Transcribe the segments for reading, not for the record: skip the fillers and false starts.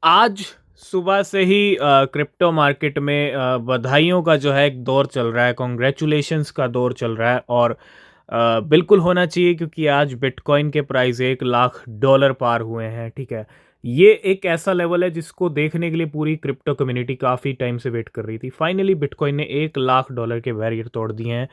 आज सुबह से ही क्रिप्टो मार्केट में बधाइयों का जो है एक दौर चल रहा है, कॉन्ग्रेचुलेशंस का दौर चल रहा है और बिल्कुल होना चाहिए क्योंकि आज बिटकॉइन के प्राइस $1 लाख पार हुए हैं, ठीक है। ये एक ऐसा लेवल है जिसको देखने के लिए पूरी क्रिप्टो कम्युनिटी काफ़ी टाइम से वेट कर रही थी। फाइनली बिटकॉइन ने $1 लाख के बैरियर तोड़ दिए हैं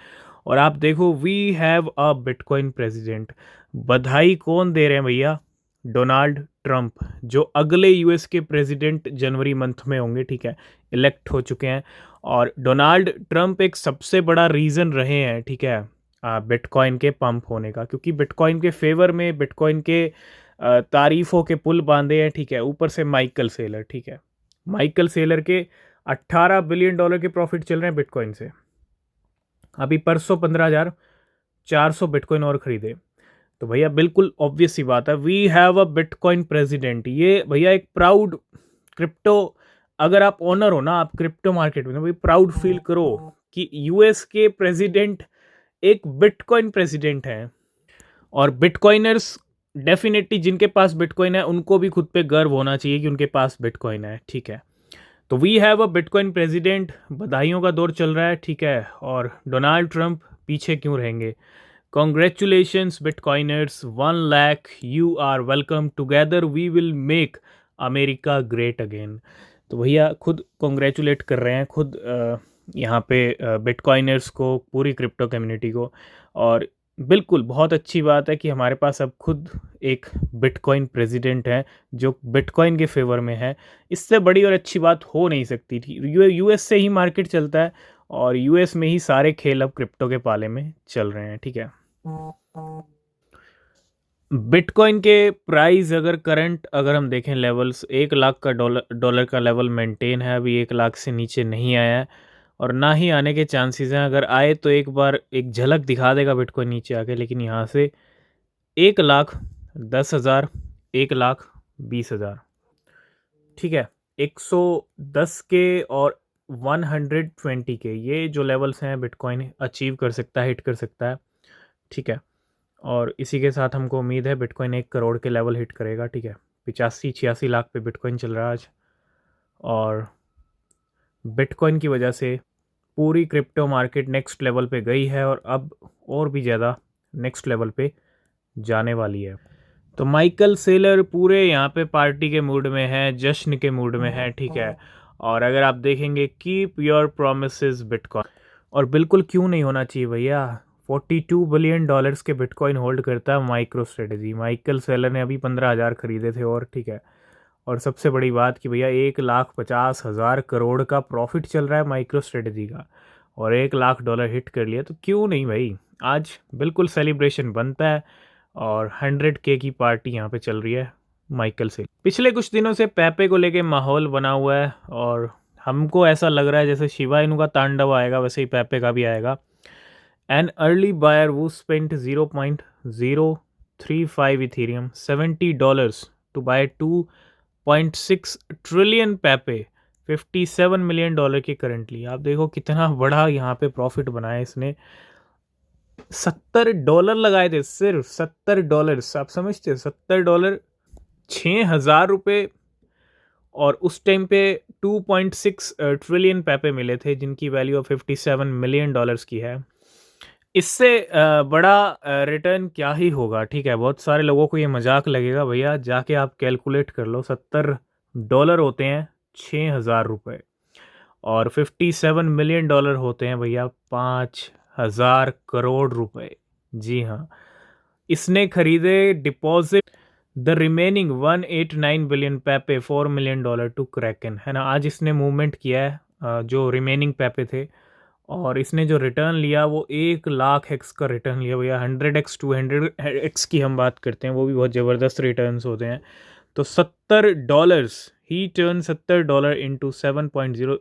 और आप देखो, we have a bitcoin president. बधाई कौन दे रहे हैं भैया? डोनाल्ड ट्रंप, जो अगले यूएस के प्रेसिडेंट जनवरी मंथ में होंगे, ठीक है, इलेक्ट हो चुके हैं। और डोनाल्ड ट्रंप एक सबसे बड़ा रीज़न रहे हैं, ठीक है, बिटकॉइन के पंप होने का, क्योंकि बिटकॉइन के फेवर में बिटकॉइन के तारीफ़ों के पुल बांधे हैं, ठीक है। ऊपर से माइकल सेलर, ठीक है, माइकल सेलर के $18 बिलियन के प्रॉफिट चल रहे हैं बिटकॉइन से। अभी परसों 15,400 बिटकॉइन और खरीदे। तो भैया बिल्कुल ऑब्वियस सी बात है, we have a bitcoin president. ये भैया एक प्राउड क्रिप्टो, अगर आप ओनर हो ना, आप क्रिप्टो मार्केट में, तो भाई प्राउड फील करो कि यूएस के प्रेसिडेंट एक बिटकॉइन प्रेसिडेंट हैं। और बिटकॉइनर्स डेफिनेटली, जिनके पास बिटकॉइन है उनको भी खुद पे गर्व होना चाहिए कि उनके पास बिटकॉइन है, ठीक है। तो we have a bitcoin president, बधाइयों का दौर चल रहा है, ठीक है। और डोनाल्ड ट्रंप पीछे क्यों रहेंगे? Congratulations, Bitcoiners. 1 lakh, you are welcome. Together we will make America great again. तो भैया खुद कॉन्ग्रेचुलेट कर रहे हैं, खुद यहाँ पे बिटकॉइनर्स को, पूरी क्रिप्टो कम्युनिटी को। और बिल्कुल बहुत अच्छी बात है कि हमारे पास अब खुद एक बिटकॉइन प्रेसिडेंट है जो बिटकॉइन के फेवर में है। इससे बड़ी और अच्छी बात हो नहीं सकती थी। यूएस से ही मार्केट चलता है और यूएस में ही सारे खेल अब क्रिप्टो के पाले में चल रहे हैं, ठीक है। बिटकॉइन के प्राइस अगर करंट, अगर हम देखें लेवल्स, 1 लाख का डॉलर का लेवल मेंटेन है, अभी 1 लाख से नीचे नहीं आया है और ना ही आने के चांसेस हैं। अगर आए तो एक बार एक झलक दिखा देगा बिटकॉइन नीचे आके, लेकिन यहाँ से 1 लाख 10 हज़ार, 1 लाख 20 हज़ार, ठीक है, 110 के और 120 के, ये जो लेवल्स हैं बिटकॉइन अचीव कर सकता है, हिट कर सकता है, ठीक है। और इसी के साथ हमको उम्मीद है बिटकॉइन 1 करोड़ के लेवल हिट करेगा, ठीक है। 85-86 लाख पे बिटकॉइन चल रहा है आज। और बिटकॉइन की वजह से पूरी क्रिप्टो मार्केट नेक्स्ट लेवल पे गई है और अब और भी ज़्यादा नेक्स्ट लेवल पे जाने वाली है। तो माइकल सेलर पूरे यहाँ पे पार्टी के मूड में है, जश्न के मूड में है, ठीक है। और अगर आप देखेंगे, कीप योर प्रोमिसेस बिटकॉइन, और बिल्कुल क्यों नहीं होना चाहिए भैया। $42 बिलियन के बिटकॉइन होल्ड करता है माइक्रो स्ट्रेटेजी। माइकल सेलर ने अभी 15,000 खरीदे थे और, ठीक है। और सबसे बड़ी बात कि भैया 1,50,000 करोड़ का प्रॉफिट चल रहा है माइक्रो स्ट्रेटेजी का, और $1 लाख हिट कर लिया, तो क्यों नहीं भाई। आज बिल्कुल सेलिब्रेशन बनता है और 100K की पार्टी यहाँ पे चल रही है माइकल से। पिछले कुछ दिनों से पैपे को लेके माहौल बना हुआ है और हमको ऐसा लग रहा है जैसे शिवा इनू का तांडव आएगा वैसे ही पैपे का भी आएगा। एन अर्ली बायर वो spent 0.035 Ethereum, $70 to buy 2.6 trillion Pepe, $57 million के करंटली। आप देखो कितना बड़ा यहाँ पे प्रॉफिट बनाया इसने। $70 लगाए थे, सिर्फ $70। आप समझते, $70, 6,000 रुपये। और उस टाइम पे 2.6 ट्रिलियन पैपे मिले थे जिनकी वैल्यू ऑफ $57 मिलियन की है। इससे बड़ा रिटर्न क्या ही होगा, ठीक है। बहुत सारे लोगों को ये मजाक लगेगा, भैया जाके आप कैलकुलेट कर लो। $70 होते हैं 6,000 रुपये और $57 मिलियन होते हैं भैया 5,000 करोड़ रुपए। जी हाँ, इसने खरीदे deposit the remaining 189 billion Pepe, $4 million to Kraken, है ना। आज इसने मूवमेंट किया है जो रिमेनिंग पैपे थे, और इसने जो रिटर्न लिया वो 1 लाख x का रिटर्न लिया भैया। 100x 200x की हम बात करते हैं, वो भी बहुत ज़बरदस्त रिटर्न्स होते हैं। तो $70, ही turn $70 into 7.0,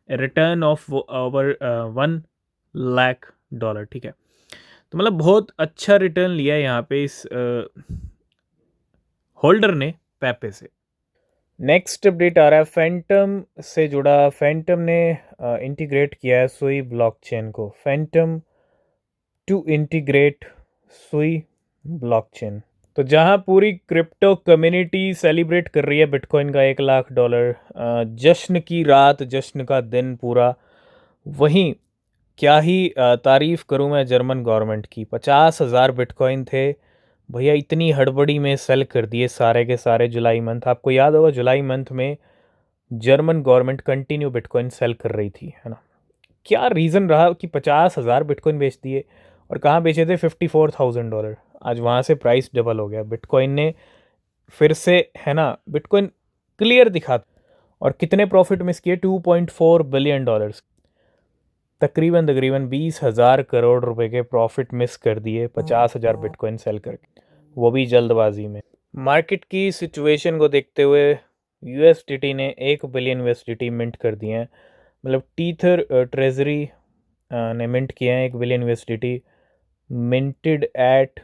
return of over $1 lakh, ठीक है। तो मतलब बहुत अच्छा रिटर्न लिया है यहाँ पे इस होल्डर ने पैपे से। नेक्स्ट अपडेट आ रहा है फैंटम से जुड़ा। फैंटम ने इंटीग्रेट किया है सुई ब्लॉकचेन को। फैंटम टू इंटीग्रेट सुई ब्लॉकचेन। तो जहां पूरी क्रिप्टो कम्युनिटी सेलिब्रेट कर रही है बिटकॉइन का $1 लाख, जश्न की रात, जश्न का दिन पूरा, वहीं क्या ही तारीफ करूं मैं जर्मन गवर्नमेंट की। 50,000 बिटकॉइन थे भैया, इतनी हड़बड़ी में सेल कर दिए सारे के सारे जुलाई मंथ। आपको याद होगा जुलाई मंथ में German government continue bitcoin sale कर रही थी, है ना। क्या रीज़न रहा कि 50,000 बिटकॉइन बेच दिए, और कहाँ बेचे थे? $54,000। आज वहाँ से प्राइस डबल हो गया बिटकॉइन ने फिर से, है ना। बिटकॉइन क्लियर दिखा, और कितने प्रॉफिट मिस किए? $2.4 बिलियन, तकरीबन तकरीबन 20,000 करोड़ रुपए के प्रॉफिट मिस कर दिए 50,000 बिटकॉइन सेल करके, वो भी जल्दबाजी में। मार्केट की सिचुएशन को देखते हुए यूएसडीटी ने 1 बिलियन यूएसडीटी मिंट कर दिए हैं, मतलब टीथर ट्रेजरी ने मिंट किए हैं 1 billion USDT, minted at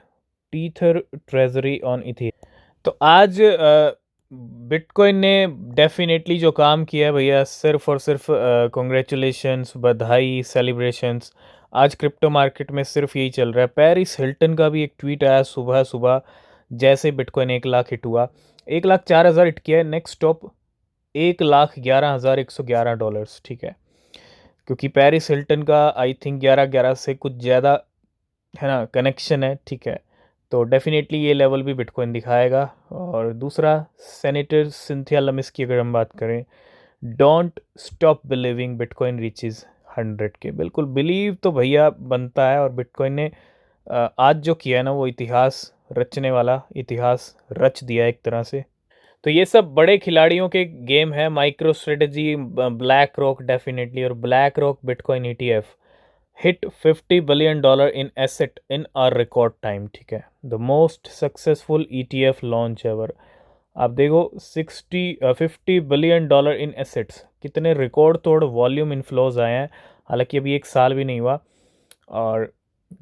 Tether treasury on Ethereum. तो आज बिटकॉइन ने डेफिनेटली जो काम किया है भैया, सिर्फ और सिर्फ कॉन्ग्रेचुलेशंस, बधाई, सेलिब्रेशंस। आज क्रिप्टो मार्केट में सिर्फ यही चल रहा है। पेरिस हिल्टन का भी एक ट्वीट आया सुबह सुबह, जैसे बिटकॉइन 1 लाख हिट हुआ, 1,04,000 हिट किया है। नेक्स्ट स्टॉप $1,11,111, ठीक है, क्योंकि पेरिस हिल्टन का आई थिंक 11,11 से कुछ ज़्यादा, है ना, कनेक्शन है, ठीक है। तो डेफिनेटली ये लेवल भी बिटकॉइन दिखाएगा। और दूसरा, सेनेटर सिंथिया लमिस की अगर हम बात करें, don't stop believing bitcoin reaches 100 के। बिल्कुल बिलीव तो भैया बनता है, और बिटकॉइन ने आज जो किया है ना, वो इतिहास रचने वाला, इतिहास रच दिया एक तरह से। तो ये सब बड़े खिलाड़ियों के गेम है, MicroStrategy, BlackRock definitely, और BlackRock bitcoin ETF hit $50 billion in asset in a record time, ठीक है। The most successful ETF launch ever. आप देखो 50 बिलियन डॉलर इन एसेट्स, कितने रिकॉर्ड तोड़ वॉल्यूम इनफ्लोज आए हैं। हालांकि अभी एक साल भी नहीं हुआ, और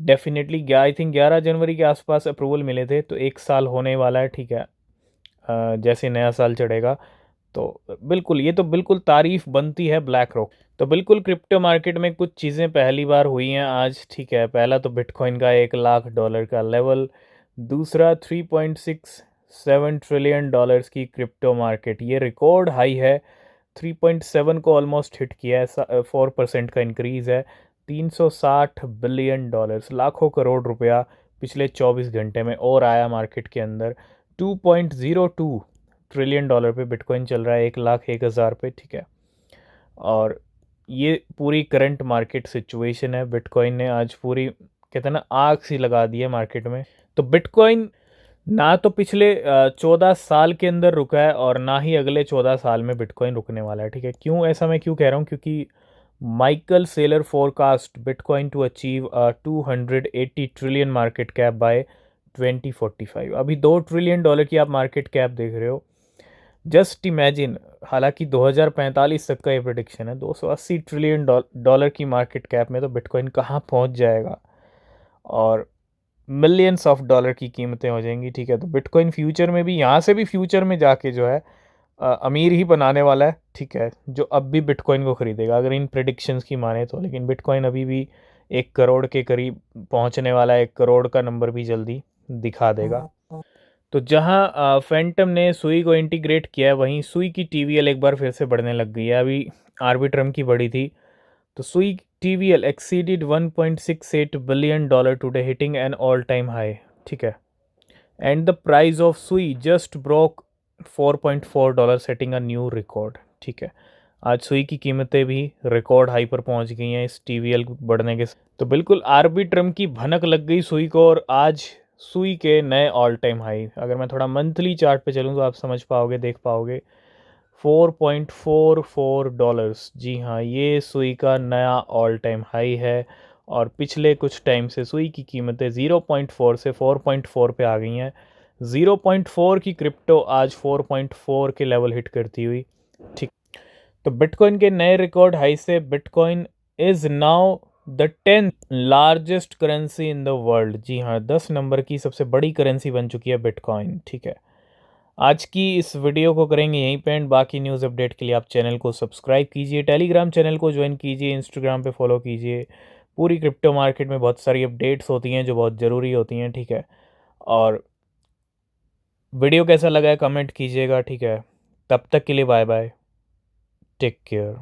डेफिनेटली आई थिंक 11 जनवरी के आसपास अप्रूवल मिले थे, तो एक साल होने वाला है, ठीक है। जैसे नया साल चढ़ेगा, तो बिल्कुल ये तो बिल्कुल तारीफ बनती है ब्लैक रॉक। तो बिल्कुल क्रिप्टो मार्केट में कुछ चीज़ें पहली बार हुई हैं आज, ठीक है। पहला तो बिटकॉइन का $1 लाख का लेवल, दूसरा $3.67 ट्रिलियन की क्रिप्टो मार्केट, ये रिकॉर्ड हाई है। 3.7 को ऑलमोस्ट हिट किया है, 4% का इंक्रीज़ है। $360 बिलियन, लाखों करोड़ रुपया पिछले 24 घंटे में और आया मार्केट के अंदर। $2.02 ट्रिलियन पे बिटकॉइन चल रहा है, 1,01,000 पे, ठीक है। और ये पूरी करंट मार्केट सिचुएशन है। बिटकॉइन ने आज पूरी, कहते हैं ना, आग सी लगा दी है मार्केट में। तो बिटकॉइन ना तो पिछले 14 साल के अंदर रुका है, और ना ही अगले 14 साल में बिटकॉइन रुकने वाला है, ठीक है। क्यों ऐसा मैं क्यों कह रहा हूँ? क्योंकि Michael Saylor forecast bitcoin to achieve 280 trillion market cap by 2045। अभी $2 ट्रिलियन की आप मार्केट कैप देख रहे हो, जस्ट इमेजिन। हालांकि 2045 तक का ये प्रोडिक्शन है, 280 ट्रिलियन डॉलर की मार्केट कैप में तो बिटकॉइन कहाँ पहुँच जाएगा, और मिलियंस ऑफ डॉलर की कीमतें हो जाएंगी, ठीक है। तो बिटकॉइन फ्यूचर में भी, यहाँ से भी फ्यूचर में जाके जो है अमीर ही बनाने वाला है, ठीक है, जो अब भी बिटकॉइन को खरीदेगा, अगर इन प्रेडिक्शंस की माने तो। लेकिन बिटकॉइन अभी भी 1 करोड़ के करीब पहुंचने वाला है, 1 करोड़ का नंबर भी जल्दी दिखा देगा। तो जहां फैंटम ने सुई को इंटीग्रेट किया है, वहीं सुई की टीवीएल एक बार फिर से बढ़ने लग गई है। अभी आर्बिट्रम की बढ़ी थी, तो Sui TVL exceeded $1.68 billion today, hitting an all time high, ठीक है। And the price of Sui just broke $4.4, setting a new record, ठीक है। आज सुई की कीमतें भी रिकॉर्ड हाई पर पहुंच गई हैं इस टीवीएल बढ़ने के। तो बिल्कुल आर्बिट्रम की भनक लग गई सुई को, और आज सुई के नए ऑल टाइम हाई। अगर मैं थोड़ा मंथली चार्ट पे चलूँ तो आप समझ पाओगे, देख पाओगे। $4.44, जी हाँ, ये सुई का नया ऑल टाइम हाई है। और पिछले कुछ टाइम से सुई की कीमतें 0.4 से 4.4 पे आ गई हैं। 0.4 की क्रिप्टो आज 4.4 के लेवल हिट करती हुई, ठीक। तो बिटकॉइन के नए रिकॉर्ड हाई से bitcoin is now the 10th largest currency in the world. जी हाँ, 10 नंबर की सबसे बड़ी करेंसी बन चुकी है बिटकॉइन, ठीक है। आज की इस वीडियो को करेंगे यहीं पे एंड। बाकी न्यूज़ अपडेट के लिए आप चैनल को सब्सक्राइब कीजिए, टेलीग्राम चैनल को ज्वाइन कीजिए, इंस्टाग्राम पे फॉलो कीजिए। पूरी क्रिप्टो मार्केट में बहुत सारी अपडेट्स होती हैं जो बहुत ज़रूरी होती हैं, ठीक है। और वीडियो कैसा लगा है कमेंट कीजिएगा, ठीक है। तब तक के लिए बाय बाय, टेक केयर।